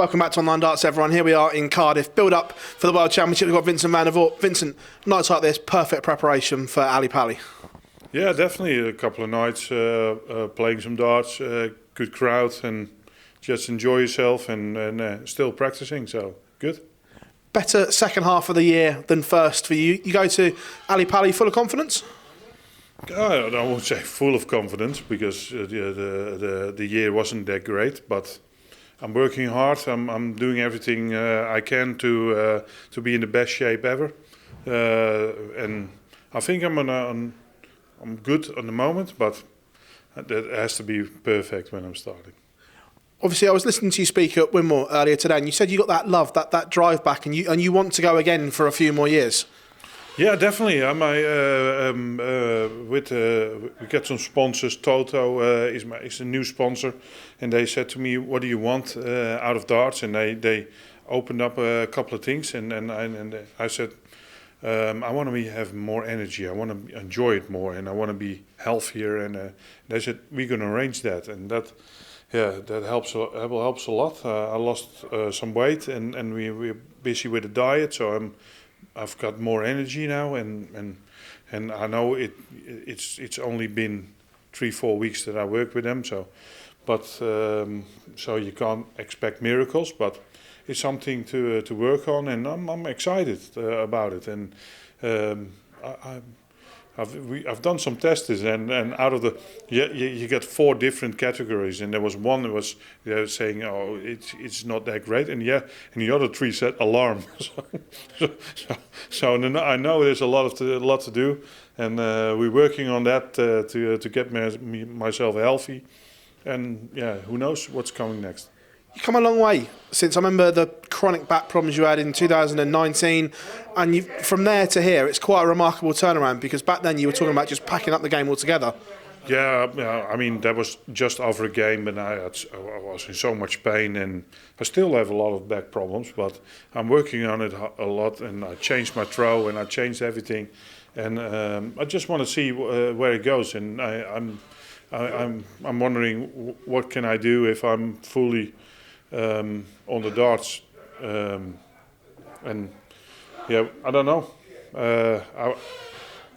Welcome back to Online Darts, everyone. Here we are in Cardiff. Build up for the World Championship. We've got Vincent van der Voort. Vincent, nights like this, perfect preparation for Ali Pali. Yeah, definitely. A couple of nights playing some darts, good crowd, and just enjoy yourself and still practicing. So good. Better second half of the year than first for you. You go to Ali Pali full of confidence? I won't say full of confidence because the year wasn't that great, but I'm working hard. I'm doing everything I can to be in the best shape ever, and I think I'm good at the moment, but that has to be perfect when I'm starting. Obviously, I was listening to you speak at Wimbledon earlier today, and you said you got that love, that drive back, and you want to go again for a few more years. Yeah, definitely. We get some sponsors. Toto is a new sponsor, and they said to me, "What do you want out of darts?" And they opened up a couple of things, and I said, "I want to have more energy. I want to enjoy it more, and I want to be healthier." And they said, "We're going to arrange that," and that helps a lot. I lost some weight, and we're busy with the diet, so I've got more energy now, and I know it's only been 3-4 weeks that I work with them, so you can't expect miracles, but it's something to work on, and I'm excited about it, and I've done some tests, and out of you get 4 different categories, and there was one that was saying, "Oh, it's not that great," and the other 3 said alarm. So I know there's a lot to do, and we're working on that to get myself healthy, and who knows what's coming next. You've come a long way since I remember the chronic back problems you had in 2019, and from there to here, it's quite a remarkable turnaround, because back then you were talking about just packing up the game altogether. Yeah, I mean, that was just after a game, and I was in so much pain, and I still have a lot of back problems, but I'm working on it a lot, and I changed my throw, and I changed everything, and I just want to see where it goes, and I'm wondering what can I do if I'm fully on the darts, and I don't know.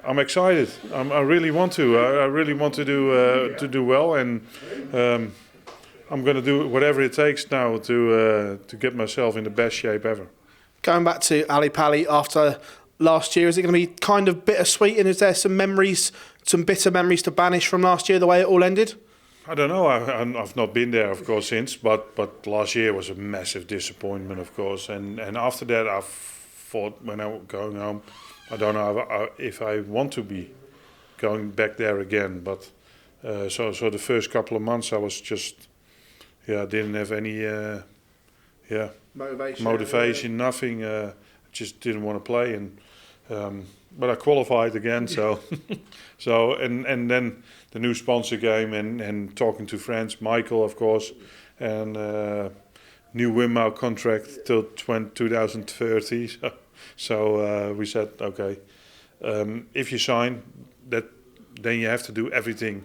I'm excited. I really want to. I really want to do well, and I'm going to do whatever it takes now to get myself in the best shape ever. Going back to Ali Pali after last year, is it going to be kind of bittersweet, and is there some bitter memories to banish from last year, the way it all ended? I don't know. I've not been there, of course, since. But last year was a massive disappointment, of course. And after that, I thought when I was going home, I don't know if I want to be going back there again. But so the first couple of months, I was just didn't have any motivation, nothing. Just didn't want to play, and but I qualified again. So and then the new sponsor came, and talking to friends, Michael, of course, and new Wimbledon contract till 2030. So we said, okay, if you sign that, then you have to do everything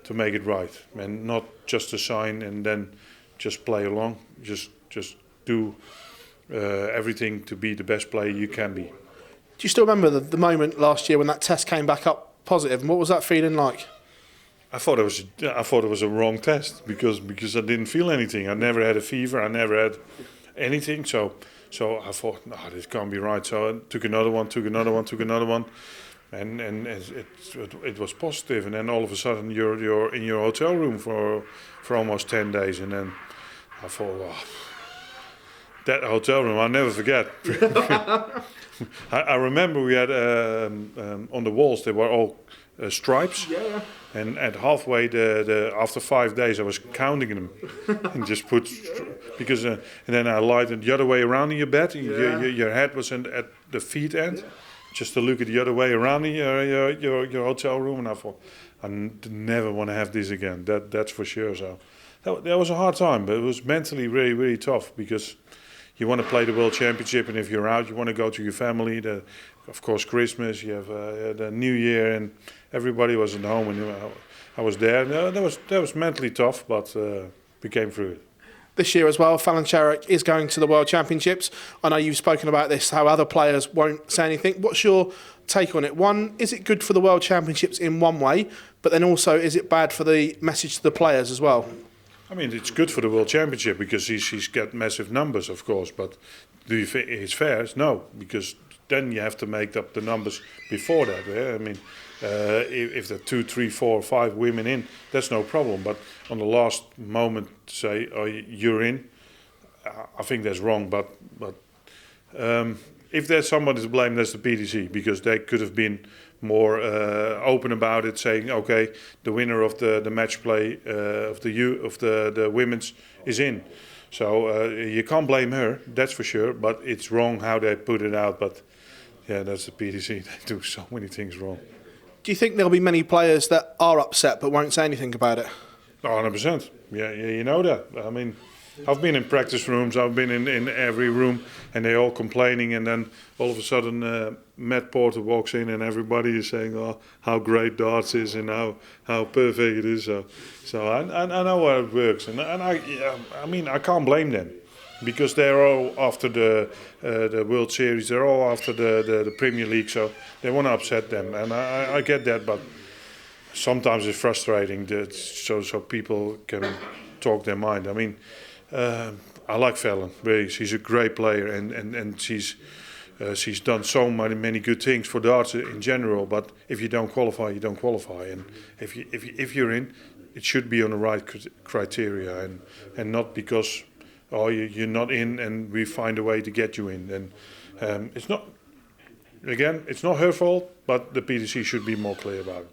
to make it right, and not just to sign and then just play along. Just do everything to be the best player you can be. Do you still remember the moment last year when that test came back up positive, and what was that feeling like? I thought it was a wrong test because I didn't feel anything. I never had a fever. I never had anything. So I thought, no, this can't be right. So I took another one, and it was positive. And then all of a sudden you're in your hotel room for almost 10 days, and then I thought, oh, that hotel room I'll never forget. I remember we had on the walls there were all stripes, and at halfway after 5 days I was counting them and just put because and then I lied it the other way around in your bed. Your head was at the feet end, just to look at the other way around in your hotel room, and I thought I never want to have this again. That's for sure. So that was a hard time, but it was mentally really, really tough because you want to play the World Championship, and if you're out, you want to go to your family. Of course, Christmas, you have the New Year, and everybody was at home, and I was there. That was mentally tough, but we came through it. this year as well. Fallon Sherrick is going to the World Championships. I know you've spoken about this, how other players won't say anything. What's your take on it? One, is it good for the World Championships in one way, but then also is it bad for the message to the players as well? I mean, it's good for the World Championship because he's got massive numbers, of course. But do you think it's fair? No, because then you have to make up the numbers before that. Yeah? I mean, if there are 2, 3, 4, 5 women in, that's no problem. But on the last moment, say, oh, you're in, I think that's wrong. But if there's somebody to blame, that's the PDC, because they could have been more open about it, saying, okay, the winner of the match play of the women's is in. So you can't blame her, that's for sure. But it's wrong how they put it out. But yeah, that's the PDC. They do so many things wrong. Do you think there'll be many players that are upset but won't say anything about it? 100%. Yeah, you know that. I mean, I've been in practice rooms, I've been in every room, and they're all complaining, and then all of a sudden Matt Porter walks in and everybody is saying, oh, how great darts is and how perfect it is. So I know how it works, and I mean, I can't blame them, because they're all after the World Series, they're all after the Premier League, so they want to upset them, and I get that, but sometimes it's frustrating that so people can talk their mind. I mean, I like Fallon. Really, she's a great player, and she's done so many good things for darts in general. But if you don't qualify, you don't qualify. And if you're in, it should be on the right criteria, and not because you're not in and we find a way to get you in. And it's not her fault, but the PDC should be more clear about it.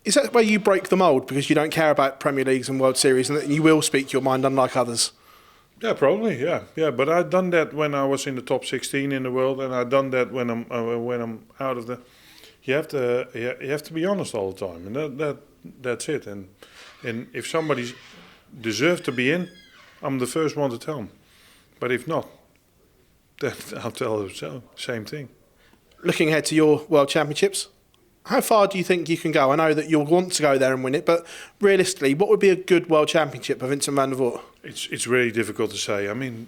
Is that where you break the mould, because you don't care about Premier Leagues and World Series, and that you will speak your mind unlike others? Yeah, probably. Yeah. But I've done that when I was in the top 16 in the world, and I've done that when I'm out of the. You have to be honest all the time, and that's it. And if somebody deserves to be in, I'm the first one to tell them. But if not, then I'll tell them so. Same thing. Looking ahead to your World Championships, how far do you think you can go? I know that you'll want to go there and win it, but realistically, what would be a good World Championship for Vincent van der Voort? It's really difficult to say. I mean,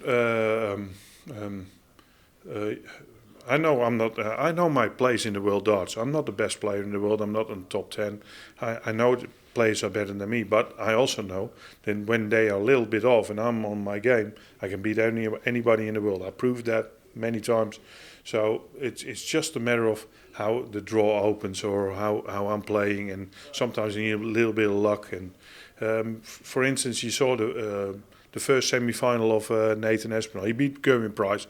I know I'm not. I know my place in the world darts. I'm not the best player in the world. I'm not in the top 10. I know the players are better than me, but I also know that when they are a little bit off and I'm on my game, I can beat anybody in the world. I proved that many times. So it's just a matter of how the draw opens or how I'm playing, and sometimes you need a little bit of luck. And for instance, you saw the first semi-final of Nathan Espinal. He beat Gerwin Price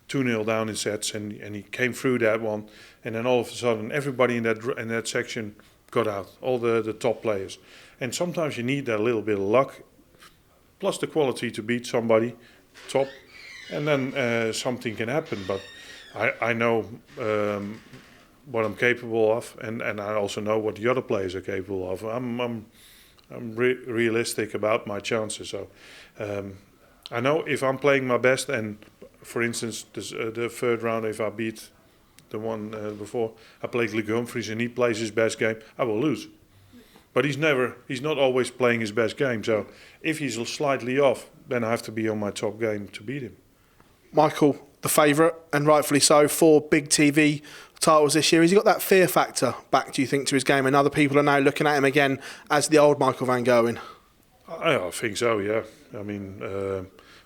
2-0 down in sets, and he came through that one. And then all of a sudden, everybody in that section got out, all the top players. And sometimes you need that little bit of luck, plus the quality to beat somebody top. And then something can happen, but I know what I'm capable of, and I also know what the other players are capable of. I'm realistic about my chances. So I know if I'm playing my best, and for instance, the third round, if I beat the one before, I played Luke Humphries and he plays his best game, I will lose. But he's not always playing his best game. So if he's slightly off, then I have to be on my top game to beat him. Michael, the favourite, and rightfully so, 4 big TV titles this year. Has he got that fear factor back, do you think, to his game, and other people are now looking at him again as the old Michael van Gerwen? I think so, yeah. I mean,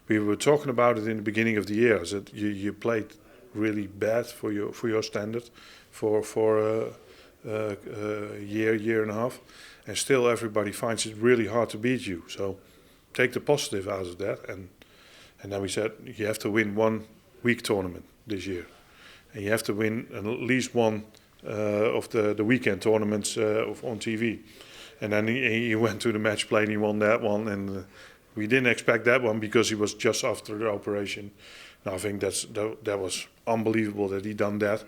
we were talking about it in the beginning of the year, that you played really bad for your standard for a year and a half, and still everybody finds it really hard to beat you. So take the positive out of that, and then we said you have to win one week tournament this year, and you have to win at least one of the weekend tournaments on TV. And then he went to the match play and he won that one, and we didn't expect that one because he was just after the operation. And I think that was unbelievable that he done that.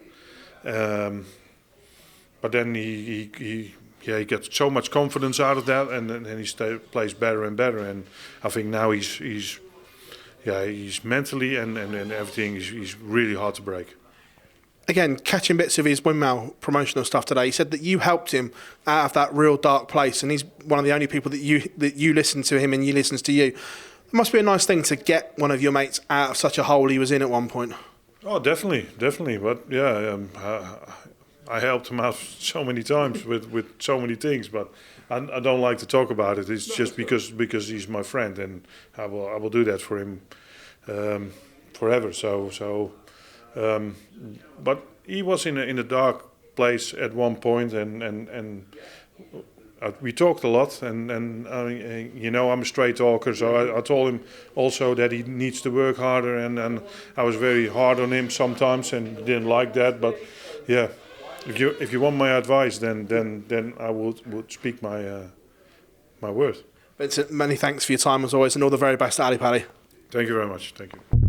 But then he got so much confidence out of that, and then he plays better and better. And I think now he's mentally and everything, he's really hard to break. again, catching bits of his windmill promotional stuff today, he said that you helped him out of that real dark place, and he's one of the only people that you listen to him and he listens to you. It must be a nice thing to get one of your mates out of such a hole he was in at one point. Oh, definitely. But yeah, I helped him out so many times with so many things, but I don't like to talk about it. It's just because he's my friend, and I will do that for him forever. But he was in a dark place at one point, and we talked a lot, and I'm a straight talker, so I told him also that he needs to work harder, and I was very hard on him sometimes, and didn't like that. But yeah, if you want my advice, then I would speak my word. Vincent, many thanks for your time as always, and all the very best at Ali Pally. Thank you very much. Thank you.